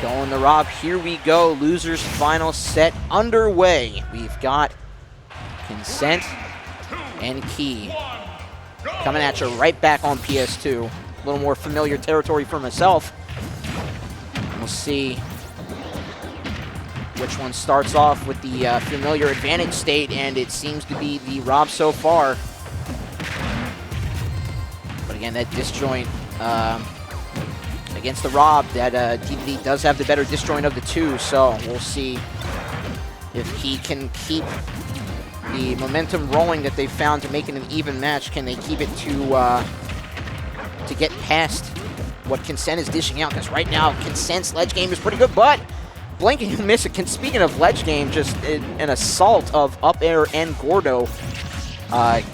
Going the Rob. Here we go. Losers final set underway. We've got Consent and Key coming at you right back on PS2. A little more familiar territory for myself. We'll see which one starts off with the familiar advantage state, and it seems to be the Rob so far. But again, that disjoint against the Rob, that DDD does have the better disjoint of the two, so we'll see if he can keep the momentum rolling that they've found to make it an even match. Can they keep it to get past what Consent is dishing out? Because right now, Consent's ledge game is pretty good, but blink and you miss it. Speaking of ledge game, just an assault of up air and Gordo.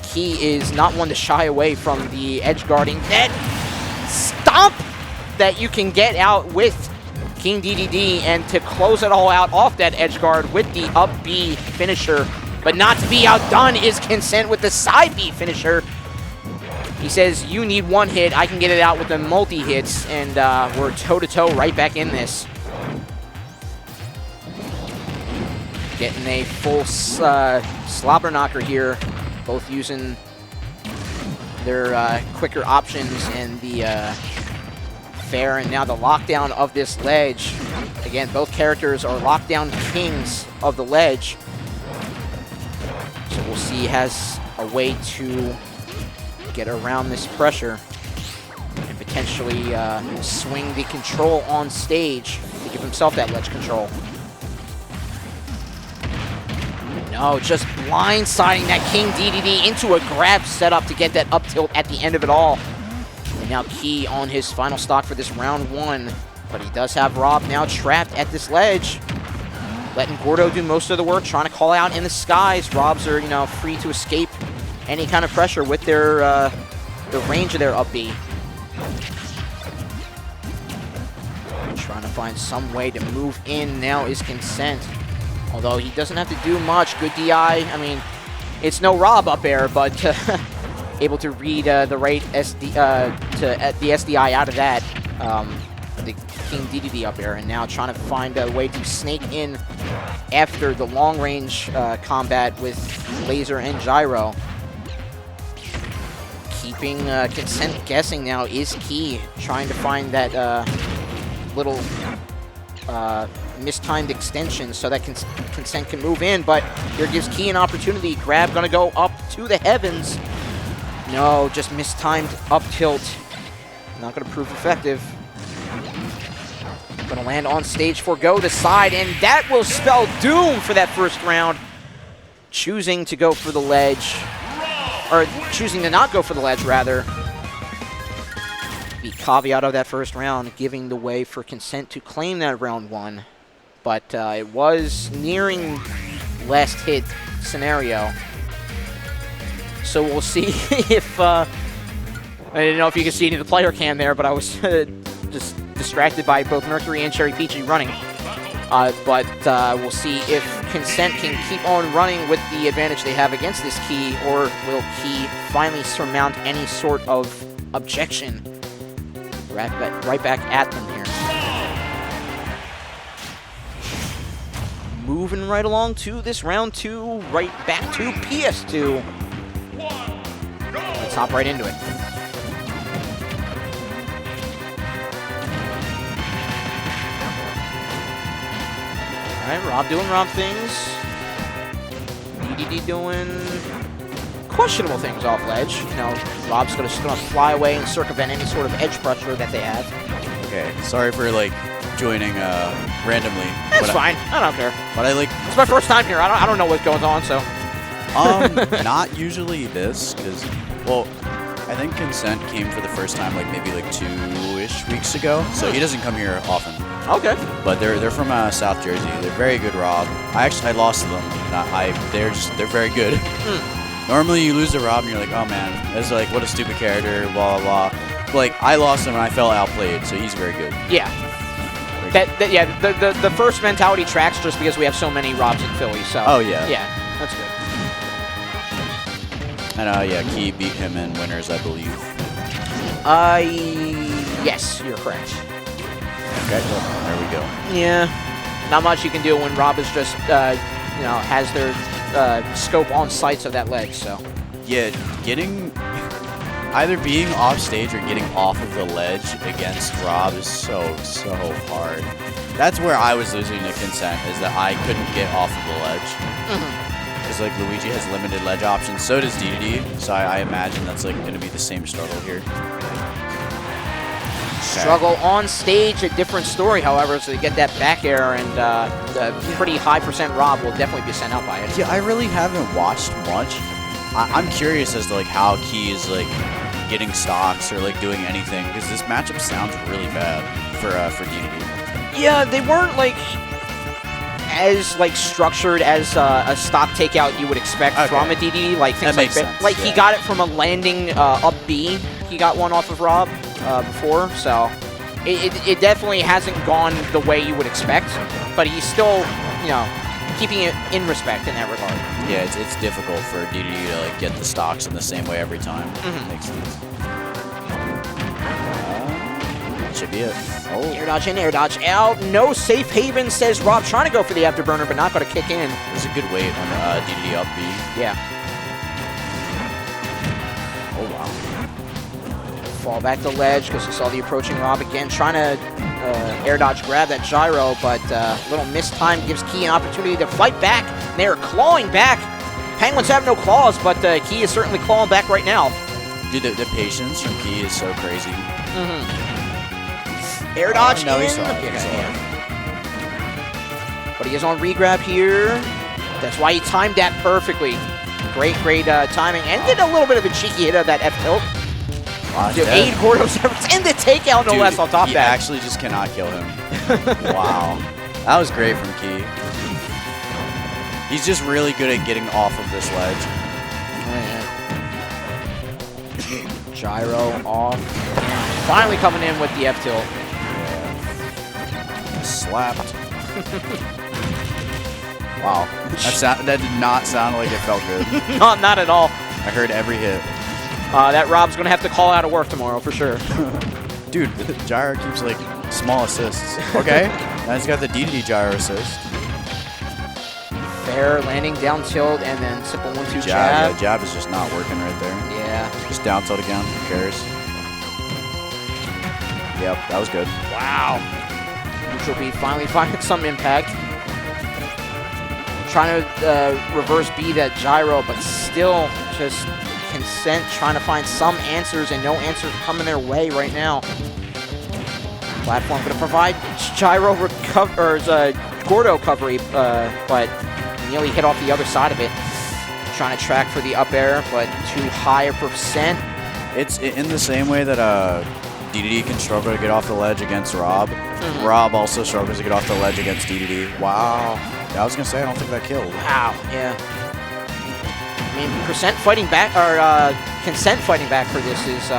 Key is not one to shy away from the edge guarding. That stomp that you can get out with King DDD, and to close it all out off that edge guard with the up B finisher. But not to be outdone is Consent with the side B finisher. He says, you need one hit, I can get it out with the multi-hits, and we're toe-to-toe right back in this. Getting a full slobber knocker here, both using their quicker options and the fair, and now the lockdown of this ledge. Again, both characters are lockdown kings of the ledge. So we'll see he has a way to get around this pressure and potentially swing the control on stage to give himself that ledge control. No, just blindsiding that King DDD into a grab setup to get that up tilt at the end of it all. And now Key on his final stock for this round one, but he does have Rob now trapped at this ledge. Letting Gordo do most of the work, trying to call out in the skies. Robs are, free to escape any kind of pressure with their the range of their up B. Trying to find some way to move in now is Consent. Although he doesn't have to do much. Good DI. I mean, it's no Rob up air, but able to read the right SD, the SDI out of that. The King DDD up air, and now trying to find a way to snake in after the long-range combat with laser and gyro. Keeping Consent guessing now is Key, trying to find that little mistimed extension so that Consent can move in, but here gives Key an opportunity. Grab gonna go up to the heavens. No, just mistimed up tilt. Not gonna prove effective. Gonna land on stage, forgo the side, and that will spell doom for that first round. Choosing to go for the ledge, or choosing to not go for the ledge, rather. The caveat of that first round, giving the way for Consent to claim that round one. But it was nearing last hit scenario. So we'll see if, I didn't know if you could see any of the player cam there, but I was just distracted by both Mercury and Cherry Peachy running. But we'll see if Consent can keep on running with the advantage they have against this Key, or will Key finally surmount any sort of objection? Right back at them here. Moving right along to this round two, right back to PS2. Let's hop right into it. All right, Rob doing Rob things. DDD doing questionable things off ledge. Rob's just gonna fly away and circumvent any sort of edge pressure that they have. Okay, sorry for joining randomly. That's fine. I don't care. But it's my first time here. I don't know what's going on, so. Not usually this, because, well, I think Consent came for the first time maybe 2-ish weeks ago, so he doesn't come here often. Okay. But they're from South Jersey. They're very good, Rob. I lost to them. They're very good. Normally you lose to Rob and you're like, oh man, this is what a stupid character, blah blah blah. But I lost him and I felt outplayed, so he's very good. Yeah. The first mentality tracks just because we have so many Robs in Philly. So. Oh yeah. Yeah, that's good. And Key beat him in winners, I believe. Yes, you're correct. Okay, there we go. Yeah, not much you can do when Rob is just, has their scope on sights of that ledge, so. Yeah, either being off stage or getting off of the ledge against Rob is so hard. That's where I was losing to consent, is that I couldn't get off of the ledge. Because like Luigi has limited ledge options, so does DDD, so I imagine that's like going to be the same struggle here. Struggle on stage, a different story, however, so they get that back air, and the pretty high percent Rob will definitely be sent out by it. Yeah, I really haven't watched much. I'm curious as to like how Key is like getting stocks or like doing anything, because this matchup sounds really bad for DDD. Yeah, they weren't like as like structured as a stock takeout you would expect from a DDD, like things like that. Like he got it from a landing up B. He got one off of Rob before, so it definitely hasn't gone the way you would expect, but he's still, keeping it in respect in that regard. Yeah, it's difficult for DDD to like get the stocks in the same way every time. Makes sense. Should be it. Oh. Air dodge in, air dodge out. No safe haven, says Rob, trying to go for the afterburner, but not going to kick in. There's a good weight on DDD up B. Yeah. Oh, wow. Fall back the ledge because he saw the approaching Rob again, trying to air dodge grab that gyro, but a little missed time gives Key an opportunity to fight back. And they're clawing back. Penguins have no claws, but Key is certainly clawing back right now. Dude, the patience from Key is so crazy. Air dodge no, in. he saw it. But he is on regrab here. That's why he timed that perfectly. Great timing. And did a little bit of a cheeky hit of that F-tilt. To aid Gordo's efforts. And the takeout, no less, on top of that. He actually just cannot kill him. Wow. That was great from Key. He's just really good at getting off of this ledge. Gyro off. Finally coming in with the F-tilt. Slapped. Wow. That did not sound like it felt good. Not at all. I heard every hit. That Rob's going to have to call out of work tomorrow for sure. Dude, Gyro keeps like small assists. Okay. Now he's got the DDD Gyro assist. Fair landing down tilt and then simple 1-2 jab. Yeah, jab is just not working right there. Yeah. Just down tilt again. Who cares? Yep, that was good. Wow. Neutral B finally finding some impact. Trying to reverse B that gyro, but still just consent, trying to find some answers, and no answers coming their way right now. Platform going to provide gyro Gordo recovery, but nearly hit off the other side of it. Trying to track for the up air, but too high a percent. It's in the same way that DDD can struggle to get off the ledge against Rob. Rob also struggles to get off the ledge against DDD. Wow. Yeah, I was going to say, I don't think that killed. Wow, yeah. I mean, consent fighting back for this is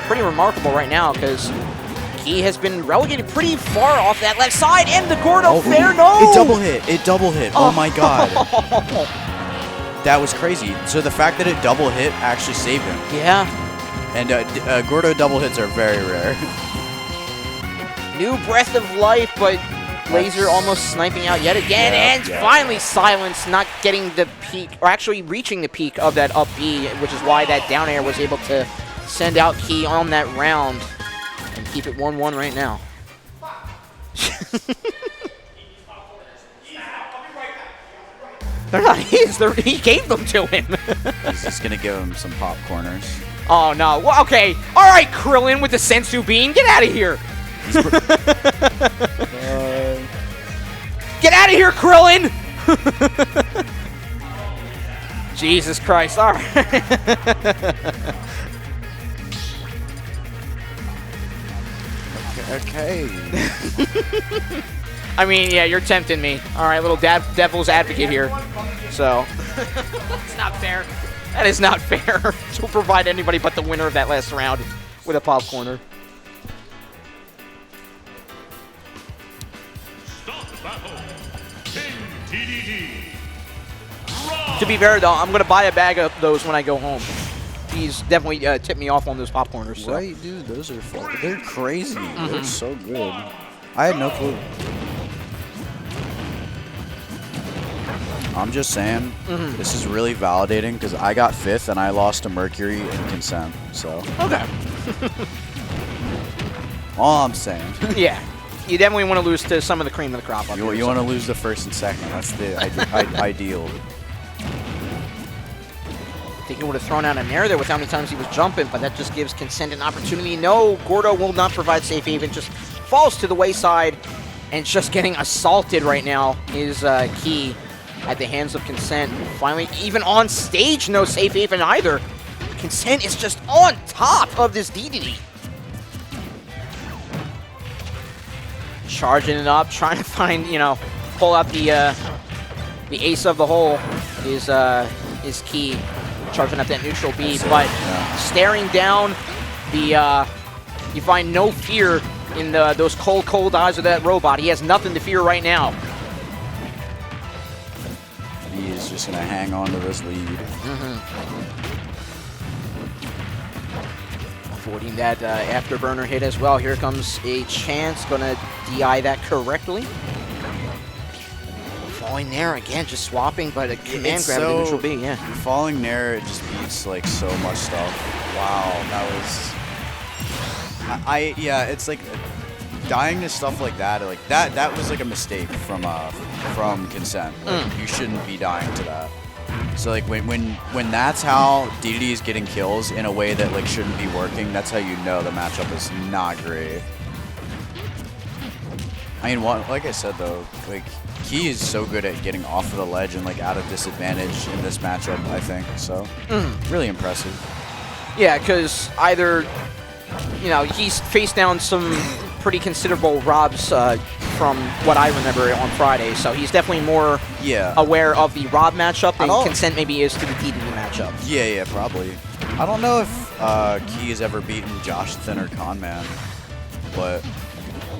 pretty remarkable right now, because he has been relegated pretty far off that left side, and the Gordo fair no! It double hit. Oh my god. That was crazy. So the fact that it double hit actually saved him. Yeah. And Gordo double hits are very rare. New breath of life, but Laser almost sniping out yet again, and finally Silence not getting the peak, or actually reaching the peak of that up B, which is why that down air was able to send out Key on that round and keep it 1-1 right now. They're not his, he gave them to him. He's just going to give him some popcorners. Oh, no. Well, okay. All right, Krillin with the Sensu Bean. Get out of here. Get out of here, Krillin! Jesus Christ. All right. Okay. I mean, yeah, you're tempting me. All right, little devil's advocate here. So, it's not fair. That is not fair to provide anybody but the winner of that last round with a pop corner. To be fair, though, I'm going to buy a bag of those when I go home. He's definitely tipped me off on those popcorners. So. Right, dude, those are fun. They're crazy. They're so good. I had no clue. I'm just saying, this is really validating because I got 5th and I lost to Mercury in consent. So. Okay. All I'm saying. Yeah. You definitely want to lose to some of the cream of the crop up You want to lose the 1st and 2nd. That's the ideal. I think he would have thrown out an air there with how many times he was jumping, but that just gives Consent an opportunity. No, Gordo will not provide safe haven, just falls to the wayside, and just getting assaulted right now is key at the hands of Consent. Finally, even on stage, no safe haven either. Consent is just on top of this DDD. Charging it up, trying to find, pull out the ace of the hole is key. Charging up that neutral B, but staring down the, you find no fear in those cold eyes of that robot. He has nothing to fear right now. He is just going to hang on to this lead. Avoiding that afterburner hit as well. Here comes a chance, going to DI that correctly. Falling there again, just swapping, but a command grab the neutral B, yeah. Falling there, it just beats like so much stuff. Wow, that was. Yeah, it's like dying to stuff like that. Like that was like a mistake from Consent. Like, you shouldn't be dying to that. So like when that's how DDD is getting kills in a way that like shouldn't be working, that's how you know the matchup is not great. I mean, like I said though, like. He is so good at getting off of the ledge and like out of disadvantage in this matchup, I think. So, really impressive. Yeah, because either, he's faced down some pretty considerable robs from what I remember on Friday. So he's definitely more aware of the rob matchup than Consent maybe is to the DDD matchup. Yeah, probably. I don't know if Key has ever beaten Josh Thin or Conman, but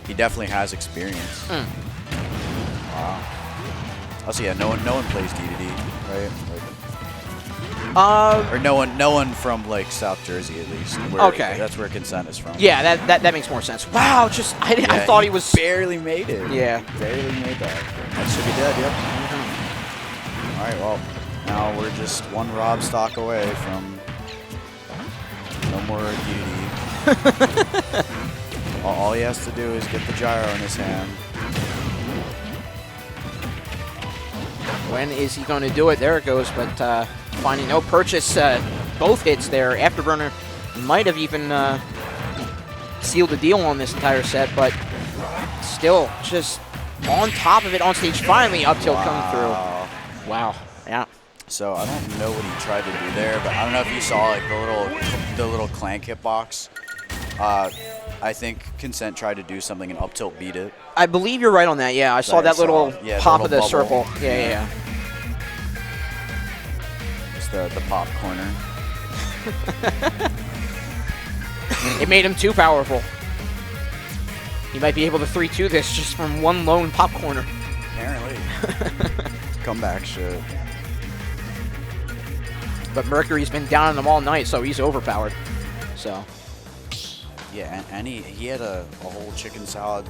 he definitely has experience. Wow. Also, yeah, no one plays DDD, right? Or no one from like South Jersey at least. Okay. That's where Consent is from. Yeah, that makes more sense. Wow, I thought he was barely made it. Yeah, barely made that. That should be dead. Yep. All right. Well, now we're just one Rob stock away from no more DDD. All he has to do is get the gyro in his hand. When is he going to do it? There it goes, but finding no purchase. Both hits there. Afterburner might have even sealed the deal on this entire set, but still just on top of it on stage. Finally, up tilt coming through. Wow. Yeah. So I don't know what he tried to do there, but I don't know if you saw like the little clank hitbox. I think Consent tried to do something and up tilt beat it. I believe you're right on that. Yeah, I saw that little pop of the circle. Yeah. Just the pop corner. It made him too powerful. He might be able to 3-2 this just from one lone pop corner. Apparently. Comeback shit. But Mercury's been down on him all night, so he's overpowered. So. Yeah, and he had a whole chicken salad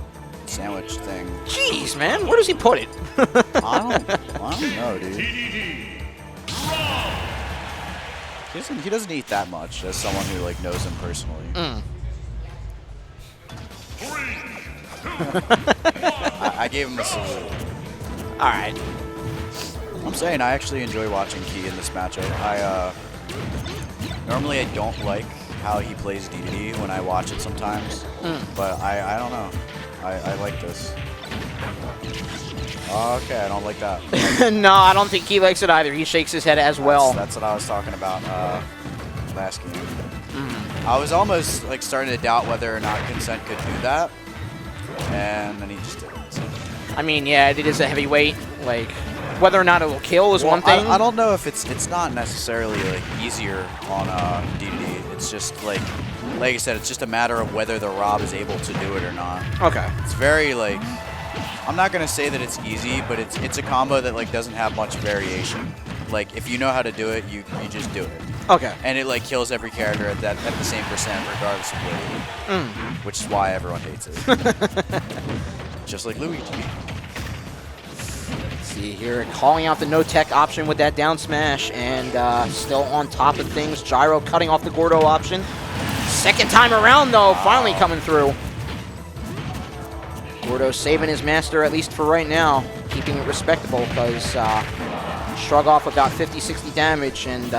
sandwich thing. Jeez, man, where does he put it? I don't know, dude. He doesn't eat that much as someone who like knows him personally. I gave him a salute. All right. I'm saying I actually enjoy watching Key in this matchup. Normally I don't like how he plays DDD when I watch it sometimes, but I don't know. I like this. Okay, I don't like that. No, I don't think he likes it either. He shakes his head as well. That's what I was talking about last game. I was almost like starting to doubt whether or not Consent could do that, and then he just didn't. So. I mean, yeah, it is a heavyweight. Like, whether or not it will kill is one thing. I don't know if it's not necessarily like easier on DDD. It's just like I said, it's just a matter of whether the Rob is able to do it or not. Okay. It's very like, I'm not gonna say that it's easy, but it's a combo that like doesn't have much variation. Like if you know how to do it, you just do it. Okay. And it like kills every character at the same percent regardless of where you do. Which is why everyone hates it. Just like Luigi. see here, calling out the no-tech option with that down smash, and still on top of things. Gyro cutting off the Gordo option. Second time around, though, finally coming through. Gordo saving his master, at least for right now, keeping it respectable, because Shrug off about 50, 60 damage, and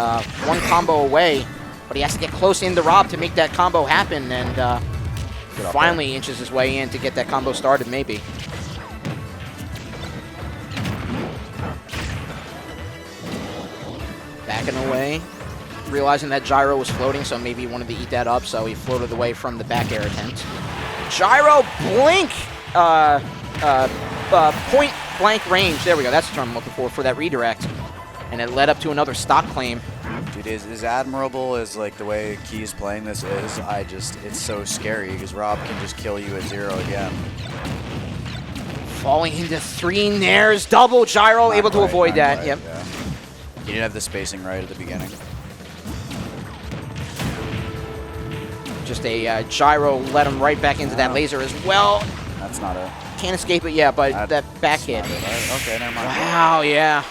one combo away, but he has to get close into Rob to make that combo happen, and finally inches his way in to get that combo started, maybe. Backing away, realizing that Gyro was floating, so maybe he wanted to eat that up, so he floated away from the back air attempt. Gyro blink! Point blank range. There we go. That's the term I'm looking for that redirect. And it led up to another stock claim. Dude, as admirable as like the way Key's playing this is, it's so scary because Rob can just kill you at 0 again. Falling into 3 nairs, double Gyro, able to avoid that. Yep. Yeah. You didn't have the spacing right at the beginning. Just a Gyro led him right back into that laser as well. That's not it. Can't escape it yet, but that back hit. Okay, never mind. Wow, yeah.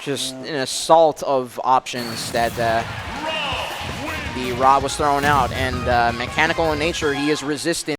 Just an assault of options that the Rob was throwing out. And mechanical in nature, he is resistant.